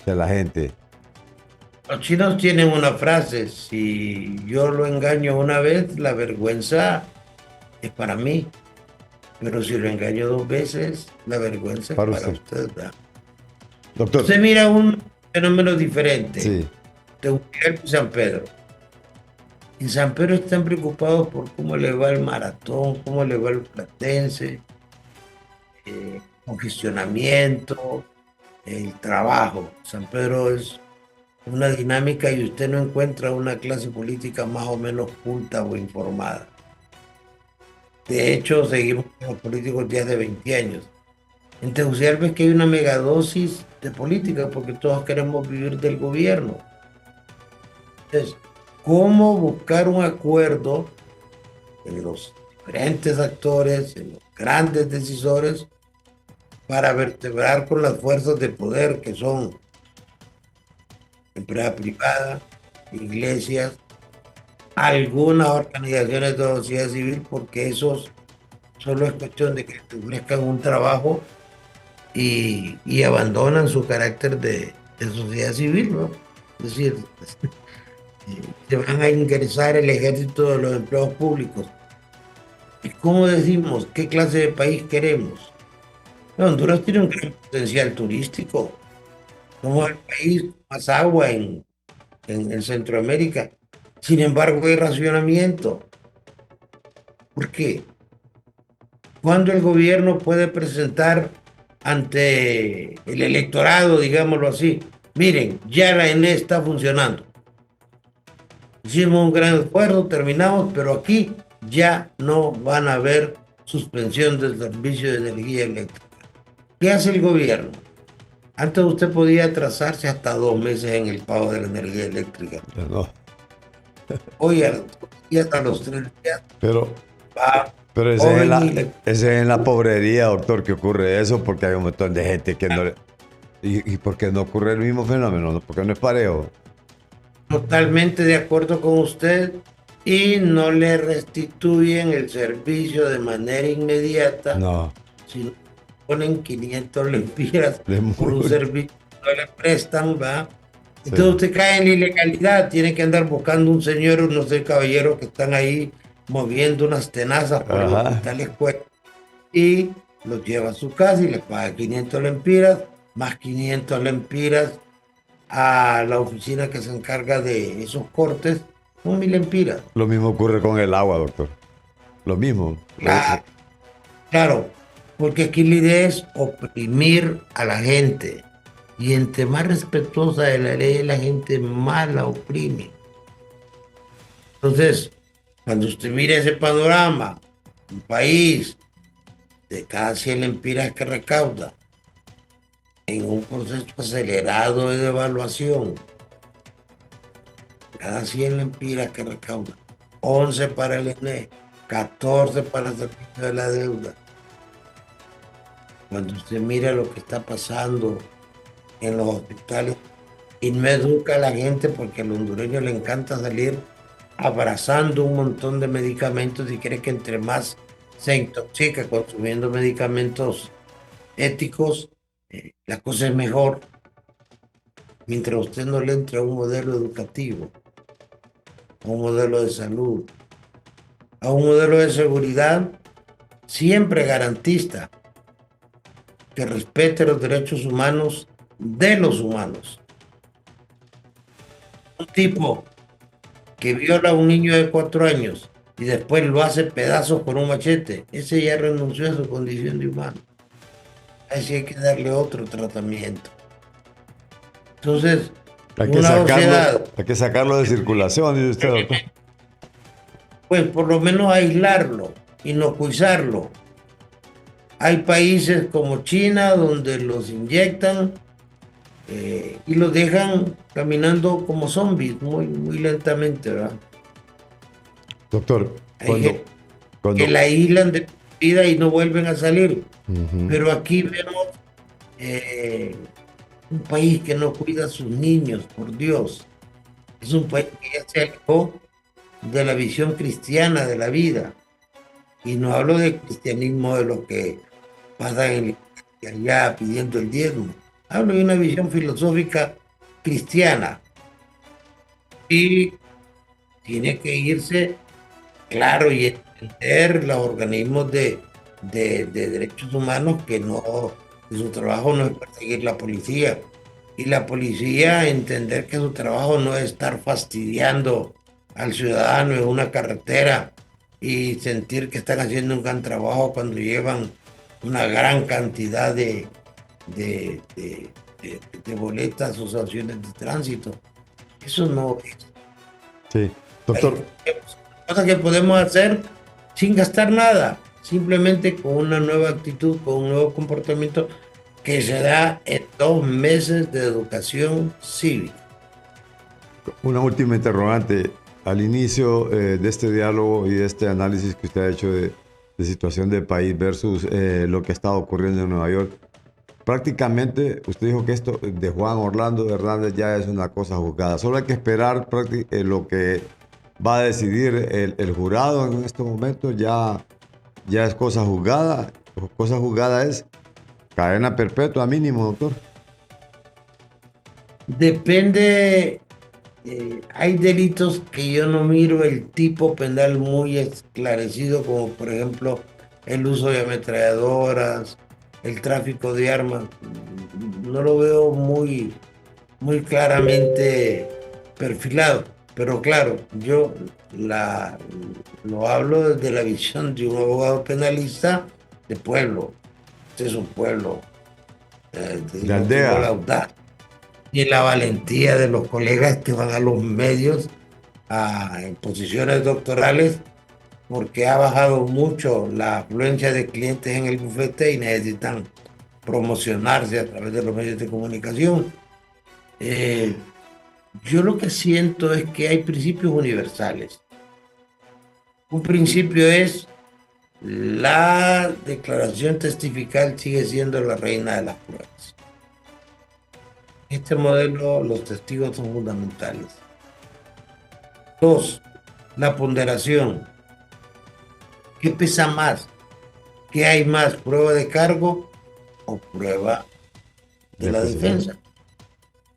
de la gente. Los chinos tienen una frase: si yo lo engaño una vez, la vergüenza es para mí, pero si lo engaño 2 veces, la vergüenza es Para para usted. usted, ¿verdad? Doctor. Usted mira un fenómeno diferente. Sí. Tegucigalpa y San Pedro. En San Pedro están preocupados por cómo le va el Maratón, cómo le va el Platense, congestionamiento, el trabajo. San Pedro es una dinámica y usted no encuentra una clase política más o menos culta o informada. De hecho, seguimos con los políticos de hace 20 años. En Tegucigalpa es que hay una megadosis de política porque todos queremos vivir del gobierno. Entonces, ¿cómo buscar un acuerdo en los diferentes actores, en los grandes decisores, para vertebrar con las fuerzas de poder que son empresa privada, iglesias, algunas organizaciones de la sociedad civil, porque esos solo es cuestión de que te ofrezcan un trabajo y abandonan su carácter de sociedad civil, ¿no? Es decir, se van a ingresar el ejército de los empleados públicos. ¿Y cómo decimos qué clase de país queremos? No, Honduras tiene un gran potencial turístico. Somos el país con más agua en Centroamérica. Sin embargo, hay racionamiento. ¿Por qué? ¿Cuándo el gobierno puede presentar ante el electorado, digámoslo así: miren, ya la ENE está funcionando? Hicimos un gran esfuerzo, terminamos, pero aquí ya no van a haber suspensión del servicio de energía eléctrica. ¿Qué hace el gobierno? Antes usted podía atrasarse hasta 2 meses en el pago de la energía eléctrica. No. Hoy y hasta los 3 días Pero va. ese es en la pobrería, doctor, que ocurre eso, porque hay un montón de gente que no le... ¿Y por qué no ocurre el mismo fenómeno? Porque no es parejo. Totalmente de acuerdo con usted, y no le restituyen el servicio de manera inmediata, No. sino ponen 500 lempiras por un servicio que no le prestan, ¿va? Entonces Sí. usted cae en la ilegalidad, tiene que andar buscando un señor, no sé, caballeros que están ahí moviendo unas tenazas por el Ajá. hospital escuela, y los lleva a su casa y le paga 500 lempiras, más 500 lempiras a la oficina que se encarga de esos cortes, son 1.000 lempiras. Lo mismo ocurre con el agua, doctor. Lo mismo. Claro, claro, porque aquí la idea es oprimir a la gente. Y entre más respetuosa de la ley la gente, más la oprime. Entonces, cuando usted mira ese panorama, un país de cada 100 lempiras que recauda, en un proceso acelerado de devaluación, cada 100 lempiras que recauda, 11 para el INE, 14 para el servicio de la deuda. Cuando usted mira lo que está pasando en los hospitales y no educa a la gente porque al hondureño le encanta salir abrazando un montón de medicamentos y cree que entre más se intoxica consumiendo medicamentos éticos, la cosa es mejor, mientras usted no le entre a un modelo educativo, a un modelo de salud, a un modelo de seguridad siempre garantista, que respete los derechos humanos de los humanos. Un tipo que viola a un niño de 4 años y después lo hace pedazos con un machete, ese ya renunció a su condición de humano. Así hay que darle otro tratamiento. Entonces, una sociedad, Hay que sacarlo de circulación, dice usted, doctor. pues por lo menos aislarlo, inocuizarlo. Hay países como China donde los inyectan y los dejan caminando como zombies, muy, muy lentamente, ¿verdad? Doctor, Hay gente que la aíslan de vida y no vuelven a salir. Pero aquí vemos un país que no cuida a sus niños, por Dios. Es un país que ya se alejó de la visión cristiana de la vida. Y no hablo de cristianismo de los que pasan allá pidiendo el diezmo. Hablo de una visión filosófica cristiana. Y tiene que irse, claro, y entender los organismos de derechos humanos que su trabajo no es perseguir la policía. Y la policía entender que su trabajo no es estar fastidiando al ciudadano en una carretera y sentir que están haciendo un gran trabajo cuando llevan una gran cantidad de, de, de boletas o sanciones de tránsito. Eso no es. Sí, doctor. Hay cosas que podemos hacer sin gastar nada, simplemente con una nueva actitud, con un nuevo comportamiento que se da en 2 meses de educación cívica. Una última interrogante. Al inicio de este diálogo y de este análisis que usted ha hecho de situación del país versus lo que ha estado ocurriendo en Nueva York, prácticamente usted dijo que esto de Juan Orlando Hernández ya es una cosa juzgada. Solo hay que esperar lo que va a decidir el jurado en estos momentos. Ya es cosa juzgada. Cosa juzgada es cadena perpetua mínimo, doctor. Depende, hay delitos que yo no miro el tipo penal muy esclarecido, como por ejemplo el uso de ametralladoras, el tráfico de armas. No lo veo muy, muy claramente perfilado. Pero claro, yo lo hablo desde la visión de un abogado penalista de pueblo. Este es un pueblo. De No tengo la aldea. audacia y la valentía de los colegas que van a los medios en posiciones doctorales porque ha bajado mucho la afluencia de clientes en el bufete y necesitan promocionarse a través de los medios de comunicación. Eh, yo lo que siento es que hay principios universales. Un principio es la declaración testifical sigue siendo la reina de las pruebas. Este modelo, los testigos son fundamentales. 2, la ponderación. ¿Qué pesa más? ¿Qué hay más? ¿Prueba de cargo o prueba de la defensa?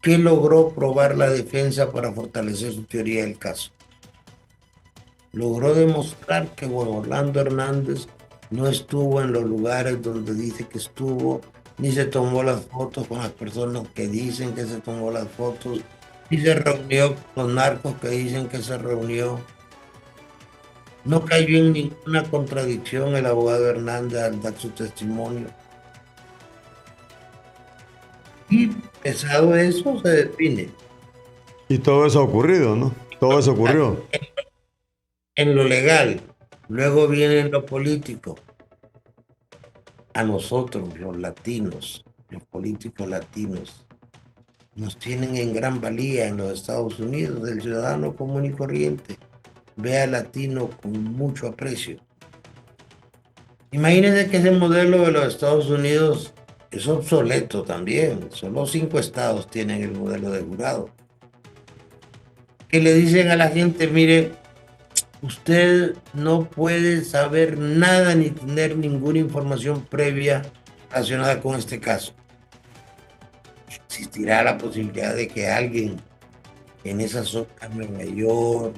¿Qué logró probar la defensa para fortalecer su teoría del caso? Logró demostrar que Juan Orlando Hernández no estuvo en los lugares donde dice que estuvo, ni se tomó las fotos con las personas que dicen que se tomó las fotos, ni se reunió con los narcos que dicen que se reunió. No cayó en ninguna contradicción el abogado Hernández al dar su testimonio. Y pesado eso se define. Y todo eso ha ocurrido, ¿no? Todo eso ocurrió. En lo legal, luego viene en lo político. A nosotros, los latinos, los políticos latinos, nos tienen en gran valía en los Estados Unidos, del ciudadano común y corriente. ve al latino con mucho aprecio. Imagínense que ese modelo de los Estados Unidos es obsoleto también. Solo 5 estados tienen el modelo de jurado. Que le dicen a la gente, mire, usted no puede saber nada ni tener ninguna información previa relacionada con este caso. Existirá la posibilidad de que alguien en esa zona, en Nueva York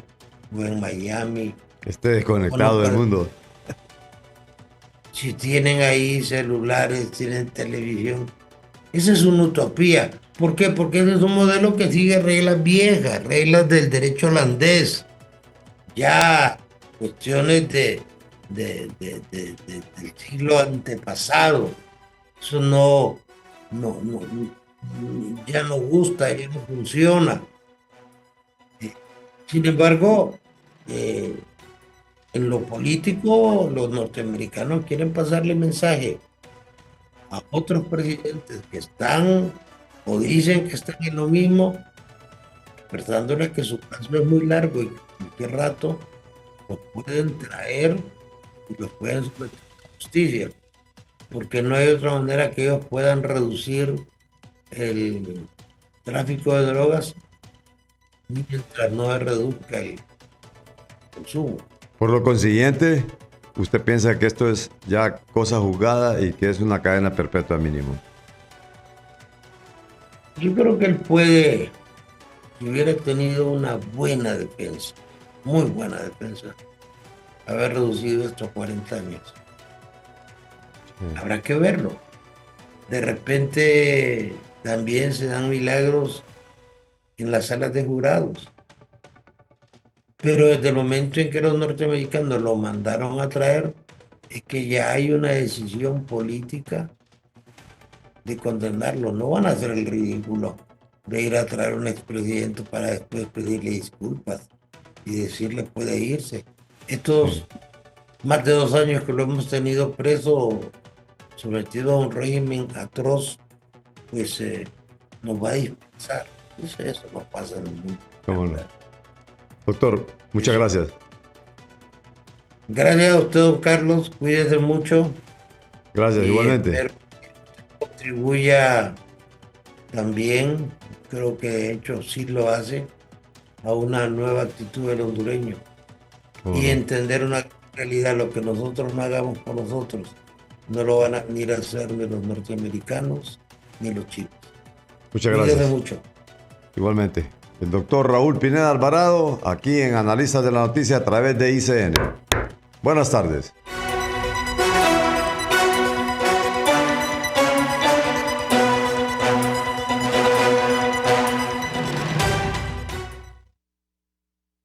o en Miami, Esté desconectado del mundo. si tienen ahí celulares, tienen televisión. Esa es una utopía. ¿Por qué? Porque ese es un modelo que sigue reglas viejas, reglas del derecho holandés. Ya cuestiones del siglo antepasado. Eso ya no gusta, ya no funciona. Sin embargo, en lo político, los norteamericanos quieren pasarle mensaje a otros presidentes que están o dicen que están en lo mismo, expresándole que su caso es muy largo y que cualquier rato los pueden traer y los pueden someter a justicia, porque no hay otra manera que ellos puedan reducir el tráfico de drogas mientras no se reduzca el consumo. Por lo consiguiente, ¿usted piensa que esto es ya cosa juzgada y que es una cadena perpetua mínimo? Yo creo que él puede, si hubiera tenido una buena defensa, muy buena defensa, haber reducido estos 40 años. Habrá que verlo. De repente también se dan milagros en las salas de jurados. Pero desde el momento en que los norteamericanos lo mandaron a traer, es que ya hay una decisión política de condenarlo. No van a hacer el ridículo de ir a traer a un expresidente para después pedirle disculpas y decirle puede irse. Estos más de 2 años que lo hemos tenido preso, sometido a un régimen atroz, pues nos va a dispensar. Eso no pasa en el mundo. ¿Cómo no? Doctor, muchas gracias. Gracias a usted, don Carlos. Cuídese mucho. Gracias, igualmente. Espero que contribuya también, creo que de hecho sí lo hace, a una nueva actitud del hondureño. Y entender una realidad, lo que nosotros no hagamos por nosotros, no lo van a venir a hacer ni los norteamericanos ni los chinos. Muchas gracias. Cuídese mucho. Igualmente. El doctor Raúl Pineda Alvarado, aquí en Analistas de la Noticia a través de ICN. Buenas tardes.